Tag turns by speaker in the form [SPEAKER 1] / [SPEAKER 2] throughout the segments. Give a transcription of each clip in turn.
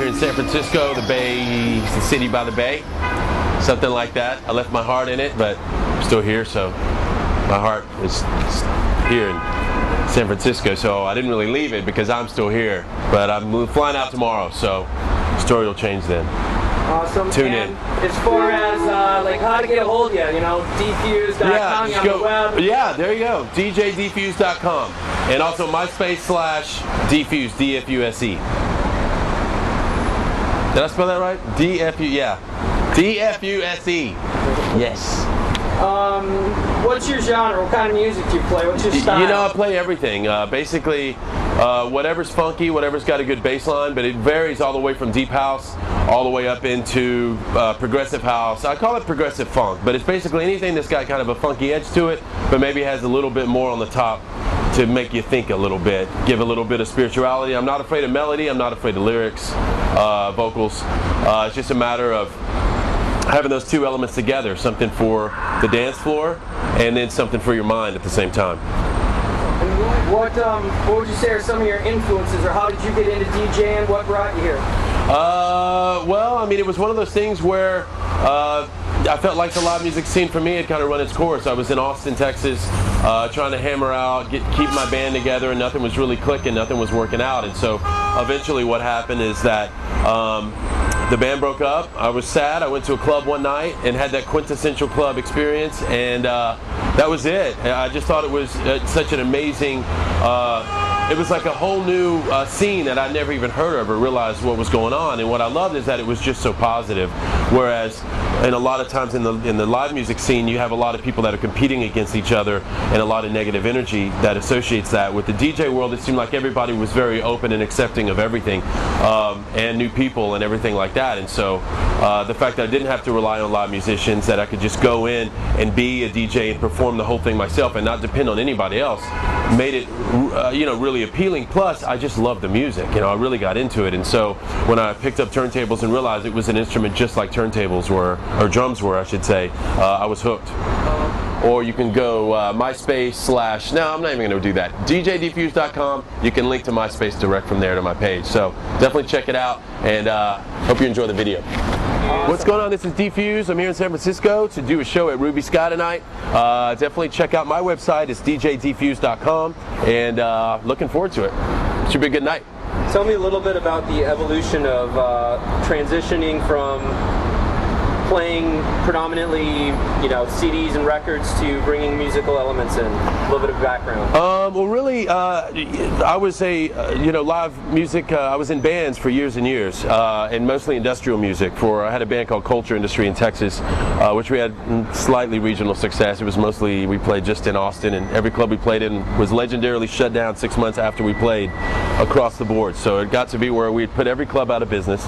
[SPEAKER 1] here in San Francisco, the Bay, the city by the bay, something like that. I left my heart in it, but I'm still here, so my heart is here in San Francisco, so I didn't really leave it because I'm still here, but I'm flying out tomorrow, so the story will change then.
[SPEAKER 2] Awesome.
[SPEAKER 1] Tune
[SPEAKER 2] and
[SPEAKER 1] in.
[SPEAKER 2] As far as like how to get a hold of you, you know, dfuse.com on the web.
[SPEAKER 1] Yeah, there you go. DJDfuse.com. And also MySpace/Defuse, DFUSE. Did I spell that right? DFU, yeah. DFUSE. Yes.
[SPEAKER 2] What's your genre? What kind of music do you play? What's your style?
[SPEAKER 1] You know, I play everything. Basically, whatever's funky, whatever's got a good bass line, but it varies all the way from deep house all the way up into progressive house. I call it progressive funk, but it's basically anything that's got kind of a funky edge to it, but maybe has a little bit more on the top to make you think a little bit, give a little bit of spirituality. I'm not afraid of melody, I'm not afraid of lyrics, vocals. It's just a matter of having those two elements together, something for the dance floor and then something for your mind at the same time.
[SPEAKER 2] And what would you say are some of your influences, or how did you get into DJing? What brought you here?
[SPEAKER 1] Well, I mean, it was one of those things where I felt like the live music scene for me had kind of run its course. I was in Austin, Texas, trying to hammer out, keep my band together, and nothing was really clicking, nothing was working out. And so eventually what happened is that the band broke up. I was sad. I went to a club one night and had that quintessential club experience, and that was it. I just thought it was such an amazing, it was like a whole new scene that I'd never even heard of or realized what was going on. And what I loved is that it was just so positive. Whereas, and a lot of times in the live music scene, you have a lot of people that are competing against each other and a lot of negative energy that associates that. With the DJ world, it seemed like everybody was very open and accepting of everything, and new people and everything like that. And so the fact that I didn't have to rely on live musicians, that I could just go in and be a DJ and perform the whole thing myself and not depend on anybody else, made it really appealing. Plus, I just loved the music. I really got into it. And so when I picked up turntables and realized it was an instrument just like turntables were, or drums were, I should say, I was hooked. Or you can go MySpace/ no, I'm not even going to do that. DJDfuse.com. You can link to MySpace direct from there to my page. So definitely check it out, and hope you enjoy the video. Awesome. What's going on? This is Defuse. I'm here in San Francisco to do a show at Ruby Sky tonight. Definitely check out my website. It's DJDfuse.com, and looking forward to it. Should be a good night.
[SPEAKER 2] Tell me a little bit about the evolution of transitioning from playing predominantly, CDs and records to bringing musical elements in. A little bit of background.
[SPEAKER 1] Well, really, I was a, live music. I was in bands for years and years, and mostly industrial music. I had a band called Culture Industry in Texas, which we had slightly regional success. It was mostly, we played just in Austin, and every club we played in was legendarily shut down 6 months after we played across the board. So it got to be where we'd put every club out of business.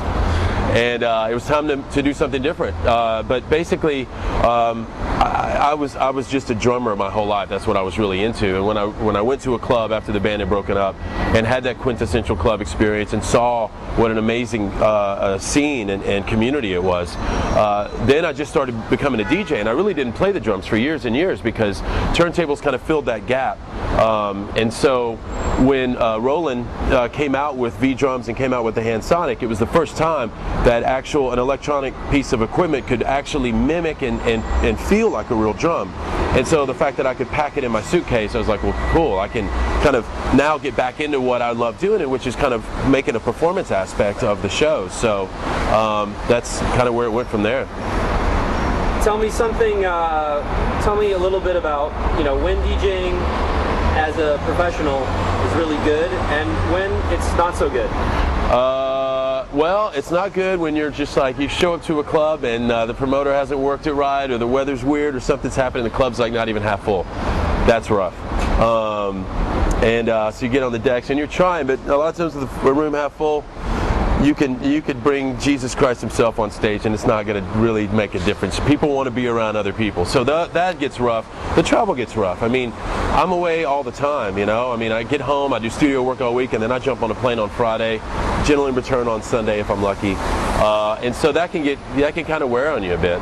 [SPEAKER 1] And it was time to do something different. But basically, I was just a drummer my whole life. That's what I was really into. And when I went to a club after the band had broken up and had that quintessential club experience and saw what an amazing scene and community it was, then I just started becoming a DJ. And I really didn't play the drums for years and years because turntables kind of filled that gap. And so when Roland came out with V-Drums and came out with the Hansonic, it was the first time that an electronic piece of equipment could actually mimic and feel like a real drum. And so the fact that I could pack it in my suitcase, I was like, well, cool, I can kind of now get back into what I love doing, which is kind of making a performance aspect of the show. So that's kind of where it went from there.
[SPEAKER 2] Tell me something, tell me a little bit about, when DJing as a professional is really good and when it's not so good.
[SPEAKER 1] Well, it's not good when you're just like, you show up to a club and the promoter hasn't worked it right, or the weather's weird, or something's happening, the club's like not even half full. That's rough. So you get on the decks and you're trying, but a lot of times with a room half full, you could bring Jesus Christ himself on stage and it's not going to really make a difference. People want to be around other people. So that gets rough. The travel gets rough. I mean, I'm away all the time, I mean, I get home, I do studio work all week, and then I jump on a plane on Friday, generally return on Sunday if I'm lucky. And so that can kind of wear on you a bit.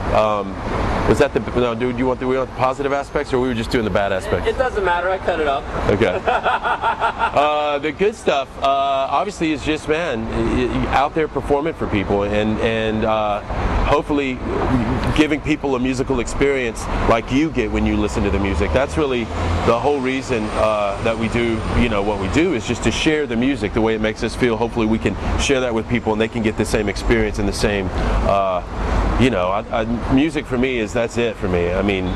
[SPEAKER 1] Was that the no? Dude, we want the positive aspects, or we were just doing the bad aspects?
[SPEAKER 2] It doesn't matter. I cut it up.
[SPEAKER 1] Okay. The good stuff, obviously, is just out there performing for people and hopefully giving people a musical experience like you get when you listen to the music. That's really the whole reason that we do, what we do, is just to share the music the way it makes us feel. Hopefully, we can share that with people and they can get the same experience and the same. Music for me that's it for me. I mean,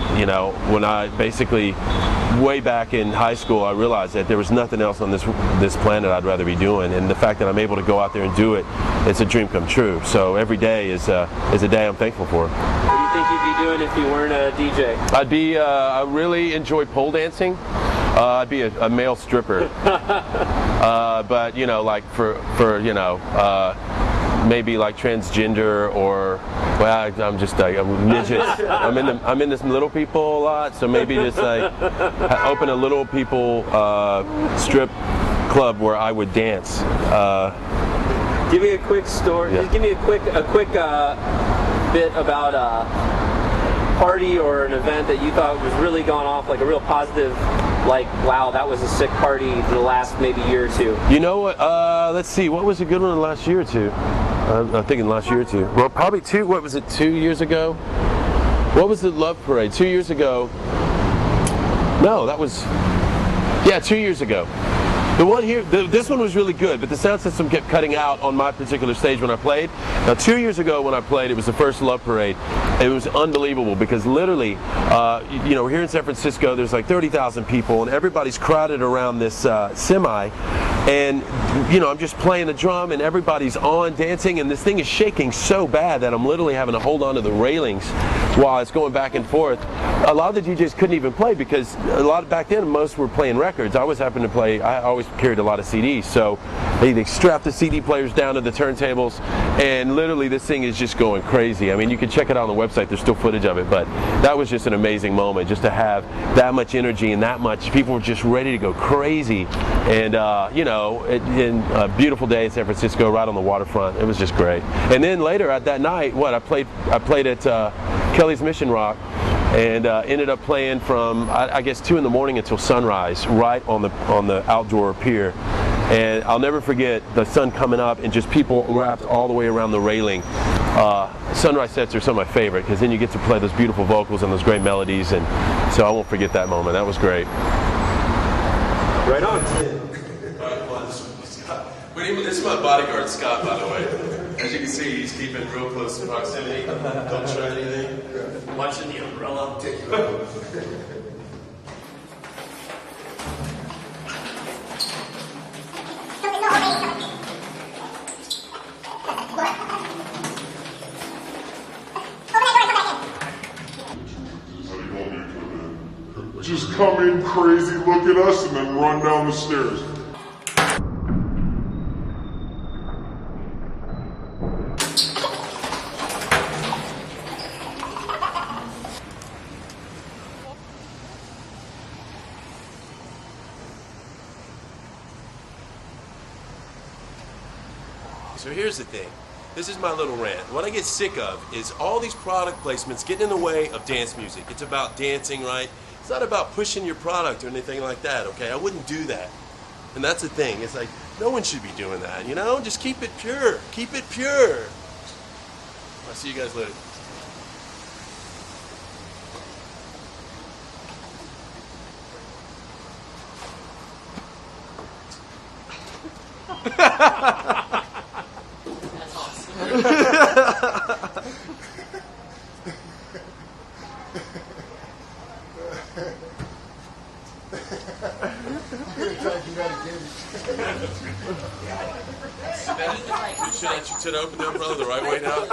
[SPEAKER 1] when I basically way back in high school, I realized that there was nothing else on this planet I'd rather be doing, and the fact that I'm able to go out there and do it, it's a dream come true. So every day is a day I'm thankful for.
[SPEAKER 2] What do you think you'd be doing if you weren't a DJ?
[SPEAKER 1] I really enjoy pole dancing. I'd be a male stripper, but like for maybe like transgender, or I'm just like a midget. I'm in this little people a lot, so maybe just like open a little people strip club where I would dance.
[SPEAKER 2] Give me a quick story.
[SPEAKER 1] Yeah.
[SPEAKER 2] Just give me a quick bit about a party or an event that you thought was really gone off, like a real positive. Like, wow, that was a sick party in the last maybe year or two.
[SPEAKER 1] You know what? Let's see. What was a good one in the last year or two? I'm thinking last year or two. Well, probably two. What was it? 2 years ago? What was the Love Parade? 2 years ago? No, that was 2 years ago. The one here, this one was really good, but the sound system kept cutting out on my particular stage when I played. Now, 2 years ago when I played, it was the first Love Parade. It was unbelievable because literally, here in San Francisco, there's like 30,000 people, and everybody's crowded around this semi. And, I'm just playing the drum, and everybody's on dancing, and this thing is shaking so bad that I'm literally having to hold on to the railings while it's going back and forth. A lot of the DJs couldn't even play because back then, most were playing records. I always carried a lot of CDs, so they strapped the CD players down to the turntables, and literally this thing is just going crazy. I mean, you can check it out on the website. There's still footage of it, but that was just an amazing moment, just to have that much energy and that much people were just ready to go crazy. And in a beautiful day in San Francisco, right on the waterfront. It was just great. And then later at that night, I played at Kelly's Mission Rock. And ended up playing from I guess 2 in the morning until sunrise, right on the outdoor pier. And I'll never forget the sun coming up and just people wrapped all the way around the railing. Sunrise sets are some of my favorite because then you get to play those beautiful vocals and those great melodies, and so I won't forget that moment. That was great.
[SPEAKER 2] Right on.
[SPEAKER 1] This is my bodyguard, Scott, by the way. As you can see, he's keeping real close proximity. Don't try anything. Watching the umbrella.
[SPEAKER 3] Just come in crazy, look at us, and then run down the stairs.
[SPEAKER 1] So here's the thing. This is my little rant. What I get sick of is all these product placements getting in the way of dance music. It's about dancing, right? It's not about pushing your product or anything like that, okay? I wouldn't do that. And that's the thing. It's like, no one should be doing that, Just keep it pure. Keep it pure. I'll see you guys later. Should I open the umbrella the right way now?